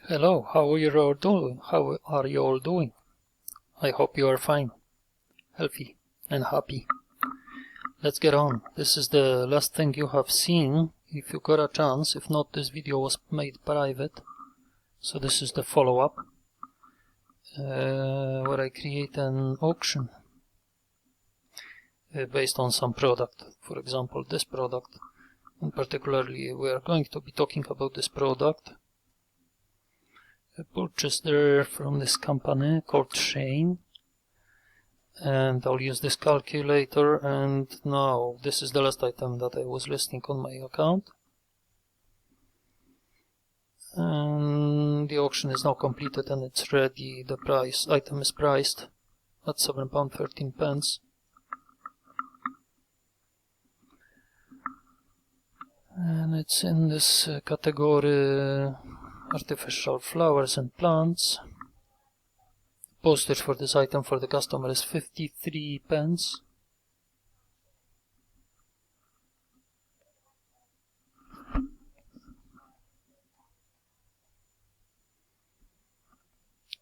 Hello, how are you all doing? How are you all doing? I hope you are fine, healthy, and happy. Let's get on. This is the last thing you have seen, if you got a chance. If not, this video was made private. So this is the follow-up, where I create an auction based on some product. For example, this product. And particularly, we are going to be talking about this product. I purchased there from this company called Shane, and I'll use this calculator. And now this is the last item that I was listing on my account, and the auction is now completed and it's ready. The item is priced at £7.13, and it's in this category artificial flowers and plants. Postage for this item for the customer is 53p.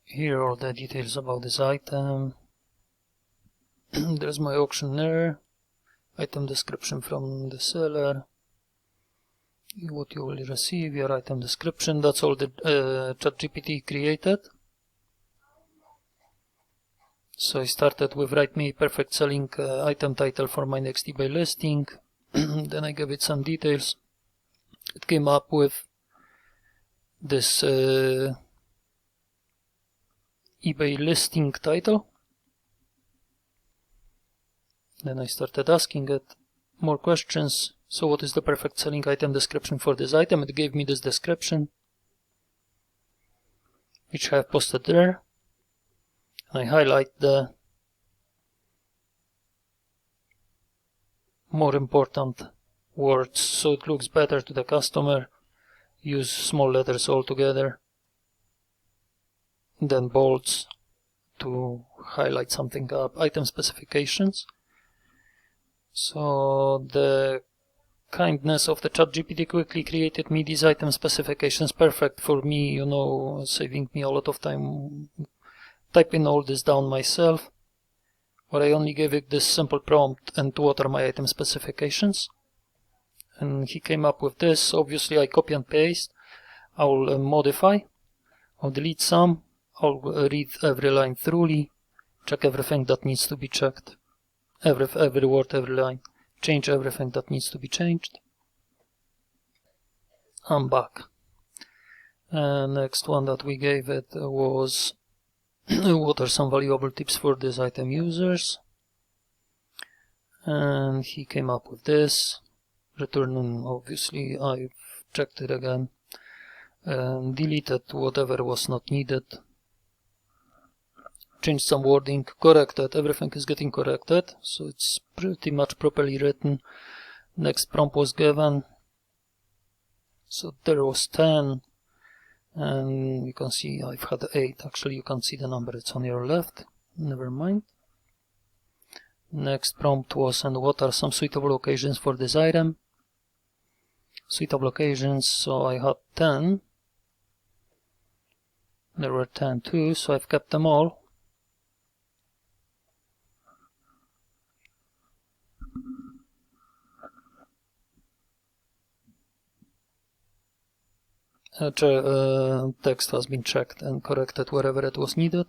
Here are all the details about this item. There's my auctioneer, item description from the seller, what you will receive, your item description. That's all the ChatGPT created. So I started with write me perfect selling item title for my next eBay listing. Then I gave it some details. It came up with this eBay listing title. Then I started asking it more questions. So what is the perfect selling item description for this item? It gave me this description, which I have posted there. I highlight the more important words so it looks better to the customer. Use small letters altogether, then bolds to highlight something up. Item specifications. So the kindness of the ChatGPT quickly created me these item specifications, perfect for me, you know, saving me a lot of time typing all this down myself. But I only gave it this simple prompt, and what are my item specifications? And he came up with this. Obviously I copy and paste. I'll modify, I'll delete some, I'll read every line thoroughly, check everything that needs to be checked, every word, every line, change everything that needs to be changed. I'm back. Next one that we gave it was what are some valuable tips for this item users? And he came up with this. Return, obviously I've checked it again and deleted whatever was not needed. Changed some wording, corrected, everything is getting corrected, so it's pretty much properly written. Next prompt was given, so there was 10, and you can see I've had 8. Actually you can't see the number, it's on your left, never mind. Next prompt was, and what are some suitable occasions for this item? Suitable occasions, so I had 10. There were 10 too, so I've kept them all. Text has been checked and corrected wherever it was needed.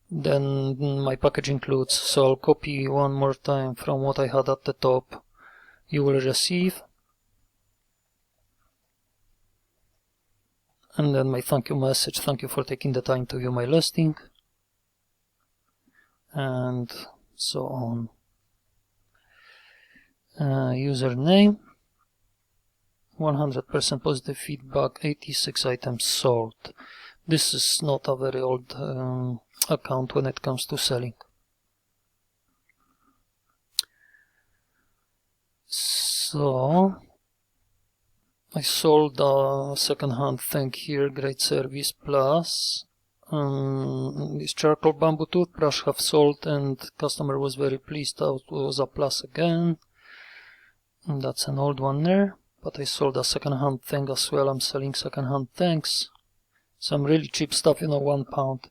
Then my package includes, so I'll copy one more time from what I had at the top. You will receive. And then my thank you message, thank you for taking the time to view my listing. And so on. Username. 100% positive feedback, 86 items sold. This is not a very old account when it comes to selling. So I sold a second-hand thing here, great service plus. This charcoal bamboo toothbrush have sold, and customer was very pleased. That was a plus again. And that's an old one there. but I sold a second-hand thing as well. I'm selling second-hand things. Some really cheap stuff, you know, £1.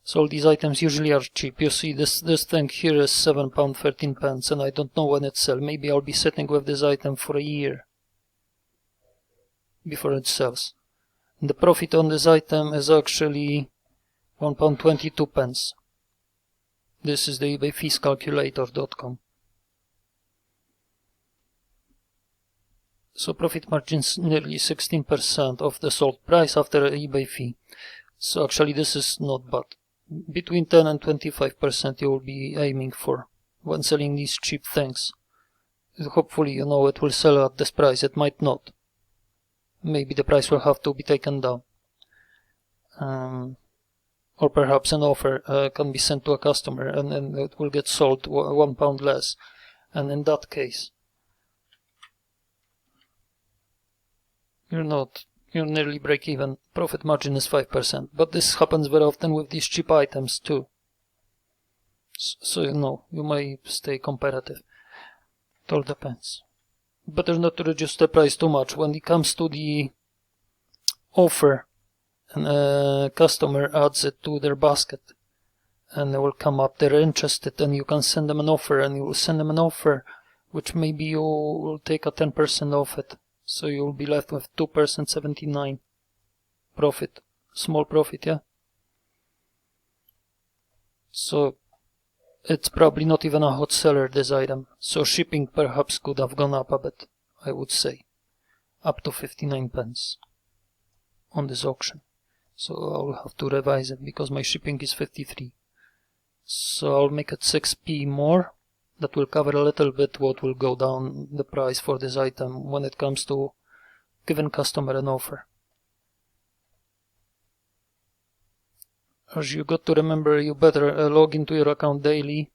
So all these items usually are cheap. You see, this thing here is £7.13, and I don't know when it sells. Maybe I'll be sitting with this item for a year before it sells. And the profit on this item is actually £1.22. This is the eBay fees calculator.com. So profit margins nearly 16% of the sold price after eBay fee. So actually this is not bad. Between 10 and 25% you will be aiming for when selling these cheap things. Hopefully, you know, it will sell at this price. It might not. Maybe the price will have to be taken down. Or perhaps an offer can be sent to a customer and it will get sold £1 less. And in that case, you're nearly break even. Profit margin is 5%. But this happens very often with these cheap items too. So, you know, you may stay competitive. It all depends. Better not to reduce the price too much. When it comes to the offer, and a customer adds it to their basket, and they will come up, they're interested, and you can send them an offer, and you will send them an offer, which maybe you will take a 10% off it. So you'll be left with 2%, 79 profit. Small profit, yeah? So it's probably not even a hot seller, this item. So shipping perhaps could have gone up a bit, I would say. Up to 59p on this auction. So I'll have to revise it because my shipping is 53. So I'll make it 6p more. That will cover a little bit what will go down the price for this item when it comes to giving customer an offer. As you got to remember, you better log into your account daily,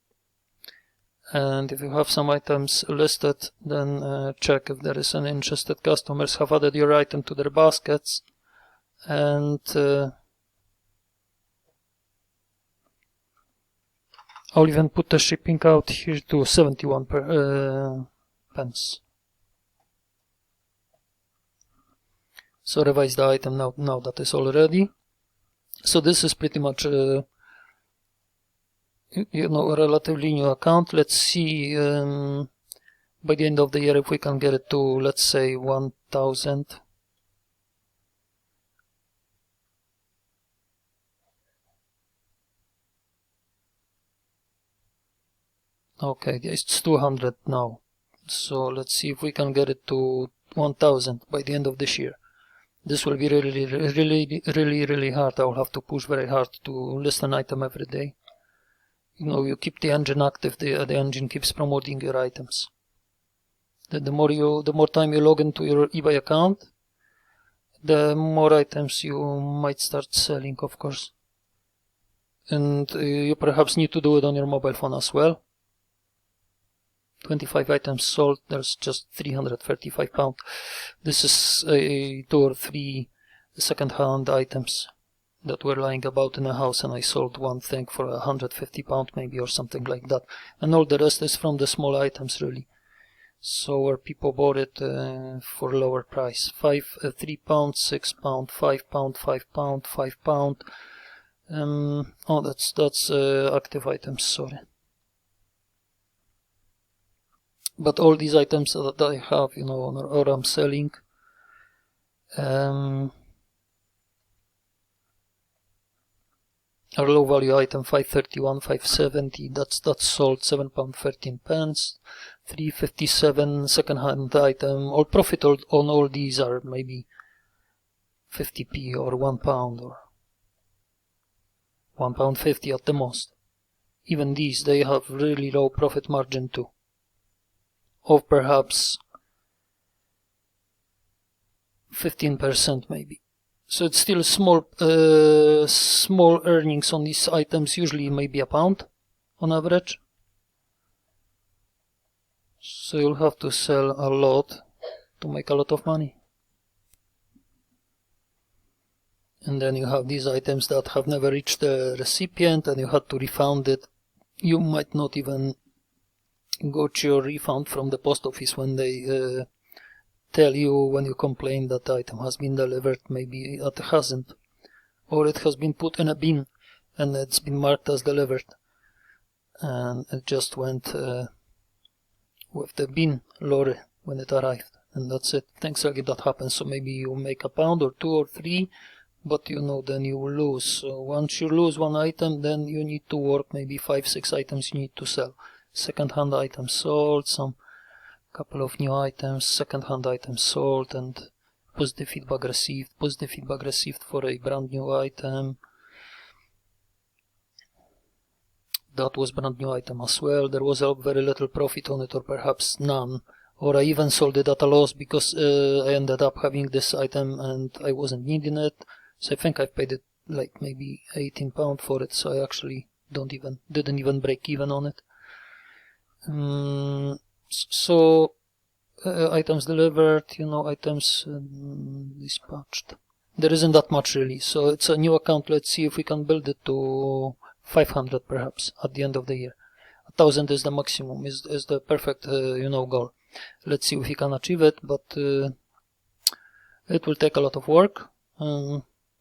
and if you have some items listed, then check if there is any interested customers have added your item to their baskets, and I'll even put the shipping out here to 71 pence. So revise the item now that is all ready. So this is pretty much you know, a relatively new account. Let's see by the end of the year if we can get it to, let's say, 1000. Okay, it's 200 now. So let's see if we can get it to 1000 by the end of this year. This will be really hard. I will have to push very hard to list an item every day. You know, you keep the engine active, the engine keeps promoting your items. The more time you log into your eBay account, the more items you might start selling, of course. And you perhaps need to do it on your mobile phone as well. 25 items sold, there's just £335. This is 2 or 3 second-hand items that were lying about in a house, and I sold one thing for £150 maybe, or something like that. And all the rest is from the small items, really. So where people bought it for lower price. £3, £6, £5, £5, £5. Oh, that's active items, sorry. But all these items that I have, you know, or I'm selling, are low value item, 531, 570. That's sold £7.13. 357 second hand item. All profit on all these are maybe 50p or £1 or £1.50 at the most. Even these, they have really low profit margin too, of perhaps 15% maybe. So it's still small earnings on these items, usually maybe £1 on average. So you'll have to sell a lot to make a lot of money. And then you have these items that have never reached the recipient and you had to refund it. You might not even got your refund from the post office when they tell you when you complain that the item has been delivered, maybe it hasn't, or it has been put in a bin and it's been marked as delivered, and it just went with the bin lorry when it arrived, and that's it. Things like that happen. So maybe you make £1 or 2 or 3, but you know, then you will lose. So once you lose one item, then you need to work maybe 5-6 items you need to sell. Second-hand items sold, some couple of new items, second-hand items sold, and positive feedback received. Positive feedback received for a brand new item. That was brand new item as well. There was a very little profit on it, or perhaps none, or I even sold it at a loss because I ended up having this item and I wasn't needing it. So I think I paid it like maybe £18 for it. So I actually didn't even break even on it. So items delivered, you know, items dispatched. There isn't that much really. So it's a new account. Let's see if we can build it to 500 perhaps at the end of the year. 1,000 is the maximum, is the perfect you know, goal. Let's see if we can achieve it, but it will take a lot of work.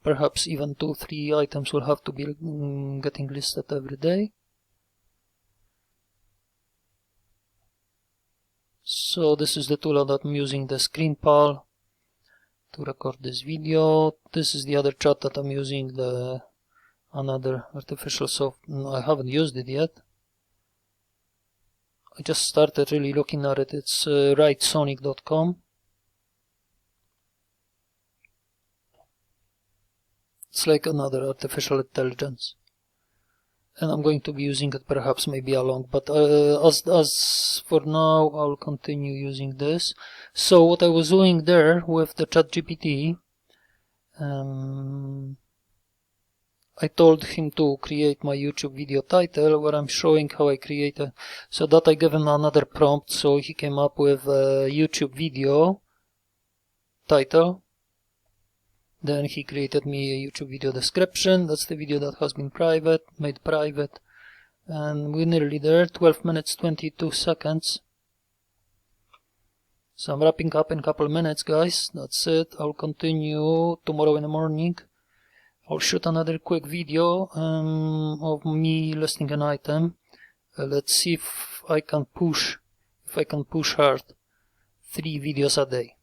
Perhaps even 2-3 items will have to be getting listed every day. So this is the tool that I'm using, the ScreenPal, to record this video. This is the other chat that I'm using, another artificial software. I haven't used it yet. I just started really looking at it. It's writesonic.com. It's like another artificial intelligence, and I'm going to be using it perhaps maybe along, but as for now I'll continue using this. So what I was doing there with the ChatGPT, I told him to create my YouTube video title where I'm showing how I create it. So that I gave him another prompt, so he came up with a YouTube video title. Then he created me a YouTube video description. That's the video that has been made private. And we're nearly there, 12 minutes 22 seconds. So I'm wrapping up in a couple of minutes, guys. That's it. I'll continue tomorrow in the morning. I'll shoot another quick video of me listing an item. Let's see if I can push hard 3 videos a day.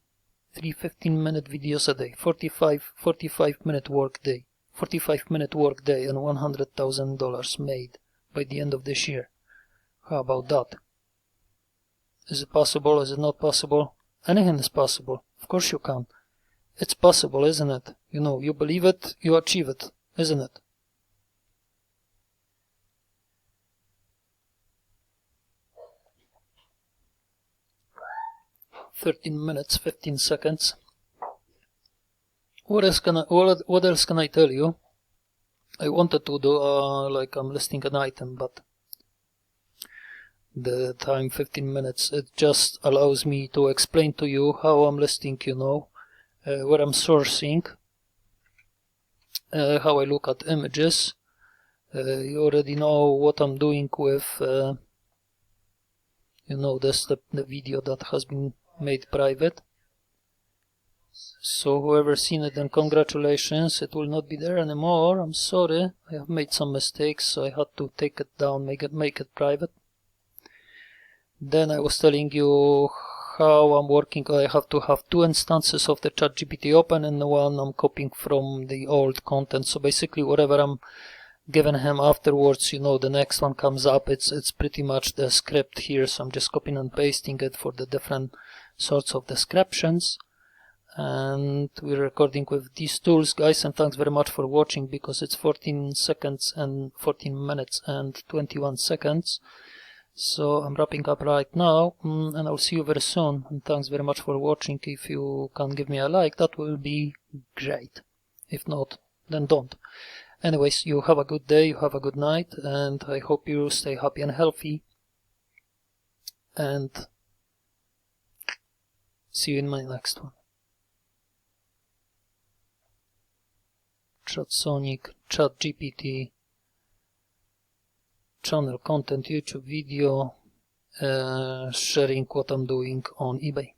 3 15-minute videos a day, 45-minute work day, 45-minute work day, and $100,000 made by the end of this year. How about that? Is it possible? Is it not possible? Anything is possible. Of course you can. It's possible, isn't it? You know, you believe it, you achieve it, isn't it? "13 minutes, 15 seconds. What else can I tell you? I wanted to do like I'm listing an item, but the time 15 minutes, it just allows me to explain to you how I'm listing, you know, where I'm sourcing, how I look at images. You already know what I'm doing with, you know, the video that has been made private. So whoever's seen it, then congratulations, it will not be there anymore. I'm sorry, I have made some mistakes, so I had to take it down, make it private. Then I was telling you how I'm working. I have to have 2 instances of the ChatGPT open, and the one I'm copying from the old content. So basically whatever I'm giving him afterwards, you know, the next one comes up, it's pretty much the script here. So I'm just copying and pasting it for the different sorts of descriptions. And we're recording with these tools, guys, and thanks very much for watching, because it's 14 minutes and 21 seconds. So I'm wrapping up right now, and I'll see you very soon, and thanks very much for watching. If you can give me a like, that will be great. If not, then don't. Anyways, you have a good day, you have a good night, and I hope you stay happy and healthy, and see you in my next one. ChatSonic, ChatGPT, channel content, YouTube video, sharing what I'm doing on eBay.